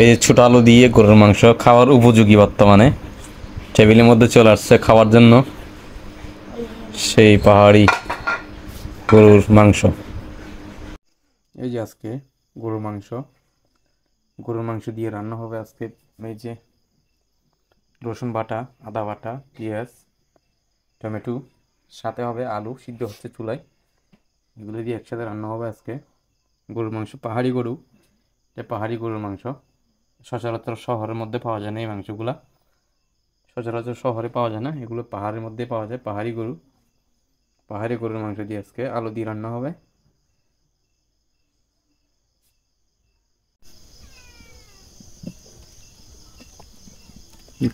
এই যে ছোট আলু দিয়ে গরুর মাংস খাওয়ার উপযোগী বর্তমানে টেবিলের মধ্যে চলে আসছে খাওয়ার জন্য সেই পাহাড়ি গরুর মাংস। এই যে আজকে গরুর মাংস দিয়ে রান্না হবে আজকে। এই যে রসুন বাটা, আদা বাটা, পেঁয়াজ, টমেটো, সাথে হবে আলু সিদ্ধ হচ্ছে চুলায়, এগুলো দিয়ে একসাথে রান্না হবে আজকে গরুর মাংস। পাহাড়ি গরু, এটা পাহাড়ি গরুর মাংস। সচরাচর শহরের মধ্যে পাওয়া যায় না এই মাংসগুলা, সচরাচর শহরে পাওয়া যায় না, এগুলো পাহাড়ের মধ্যে পাওয়া যায়। পাহাড়ি গরুর মাংস দিয়ে আজকে আলু দিয়ে রান্না হবে।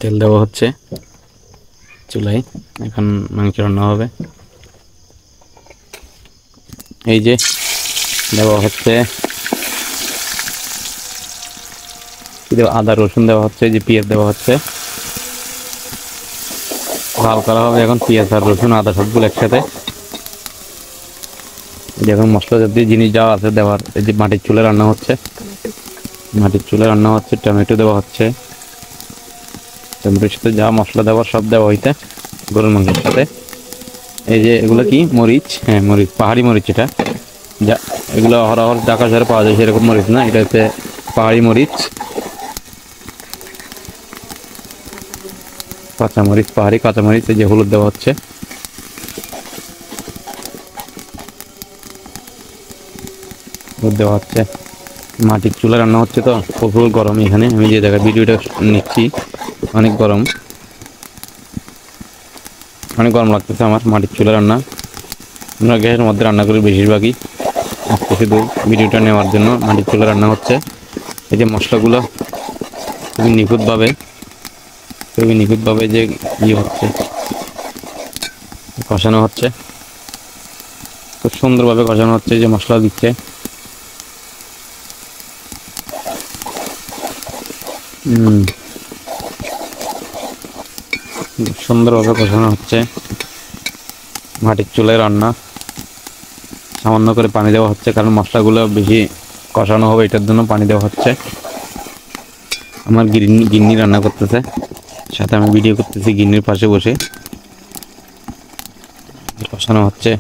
তেল দেওয়া হচ্ছে চুলায়, এখন মাংস রান্না হবে। এই যে দেওয়া হচ্ছে আদা রসুন দেওয়া হচ্ছে, যে পেঁয়াজ দেওয়া হচ্ছে, লাল করা হবে এখন পেঁয়াজ আর রসুন আদা সবগুলো একসাথে। এখন মশলা জাতীয় জিনিস যা আছে দেওয়ার, এই যে মাটির চুলে রান্না হচ্ছে, টমেটো দেওয়া হচ্ছে, টমেটোর সাথে যা মশলা দেওয়ার সব দেওয়া হইতে গরুর মাংসের সাথে। এই যে এগুলো কি মরিচ, হ্যাঁ মরিচ, পাহাড়ি মরিচ, এটা যা এগুলো হরহর ঢাকা শহরে পাওয়া যায় সেরকম মরিচ না, এটা হচ্ছে পাহাড়ি মরিচ, কাঁচামরিচ, পাহাড়ি কাঁচামরিচ। এই যে হলুদ দেওয়া হচ্ছে, মাটির চুলা রান্না হচ্ছে তো প্রচুর গরম এখানে, আমি যে জায়গায় ভিডিওটা নিচ্ছি অনেক গরম লাগতেছে আমার। মাটির চুলা রান্না, আমরা গ্যাসের মধ্যে রান্না করি বেশিরভাগই, আজকে শুধু ভিডিওটা নেওয়ার জন্য মাটির চুলা রান্না হচ্ছে। এই যে মশলাগুলো খুবই নিখুঁতভাবে যে হচ্ছে কষানো হচ্ছে, খুব সুন্দরভাবে কষানো হচ্ছে, যে মশলা দিচ্ছে। সুন্দরভাবে কষানো হচ্ছে মাটির চুলায় রান্না। সামান্য করে পানি দেওয়া হচ্ছে, কারণ মশলাগুলো বেশি কষানো হবে, এটার জন্য পানি দেওয়া হচ্ছে। আমার গিন্নি রান্না করতেছে, সাথে আমি ভিডিও করতেছি গিন্নির পাশে বসে। কষানো হচ্ছে,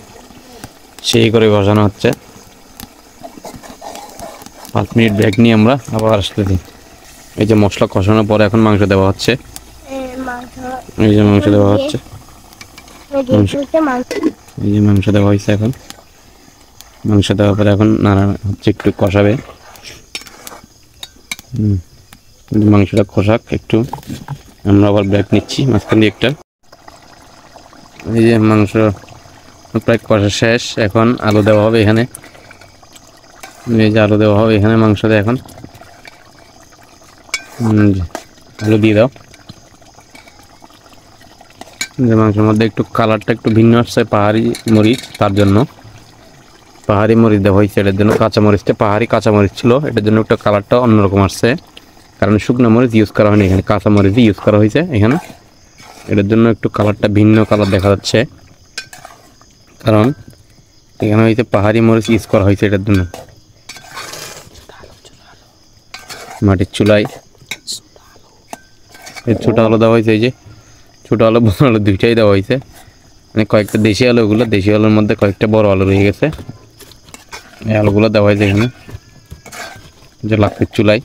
সেই করে কষানো হচ্ছে। 5 মিনিট ব্রেক নিয়ে আমরা আবার আসতেছি। এই যে মশলা কষানোর পরে এখন মাংস দেওয়া হচ্ছে, এই যে মাংস দেওয়া হচ্ছে, এই যে মাংস দেওয়া হয়েছে। এখন মাংস দেওয়ার পরে এখন নাড়া হচ্ছে, একটু কষাবে। মাংসটা কষাক একটু, আমরা আবার ব্রেক নিচ্ছি মাঝখানে একটা। এই যে মাংস প্রায় কষা শেষ, এখন আলু দেওয়া হবে এখানে। এই যে আলু দেওয়া হবে এখানে মাংস দিয়ে। এখন আলু দিয়ে দাও। যে মাংসের মধ্যে একটু কালারটা একটু ভিন্ন আসছে পাহাড়ি মরিচ, তার জন্য পাহাড়ি মরিচ দেওয়া হয়েছে। এটার জন্য কাঁচামরিচটা পাহাড়ি কাঁচামরিচ ছিল, এটার জন্য একটা কালারটা অন্যরকম আসছে, কারণ শুকনো মরিচ ইউজ করা হয়নি এখানে, কাঁচামরিচ ইউজ করা হয়েছে এখানে। এটার জন্য একটু কালারটা ভিন্ন কালার দেখা যাচ্ছে, কারণ এখানে হয়েছে পাহাড়ি মরিচ ইউজ করা হয়েছে এটার জন্য। মাটির চুলায় ছোটো আলু দেওয়া হয়েছে, এই যে ছোটো আলু বড় আলু দুইটাই দেওয়া হয়েছে, মানে কয়েকটা দেশি আলুগুলো, দেশি আলুর মধ্যে কয়েকটা বড় আলু রয়ে গেছে, এই আলুগুলো দেওয়া হয়েছে এখানে। যে লাকড়ির চুলায়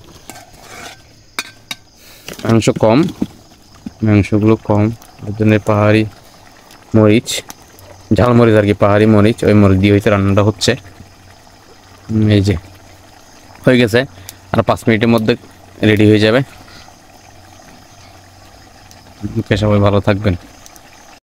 মাংসগুলো কম, ওর জন্য পাহাড়ি মরিচ, ঝাল মরিচ আর কি, পাহাড়ি মরিচ, ওই মরিচ দিয়ে হয়েছে রান্নাটা হচ্ছে। এই যে হয়ে গেছে, আর 5 মিনিটের মধ্যে রেডি হয়ে যাবে। সবাই ভালো থাকবেন।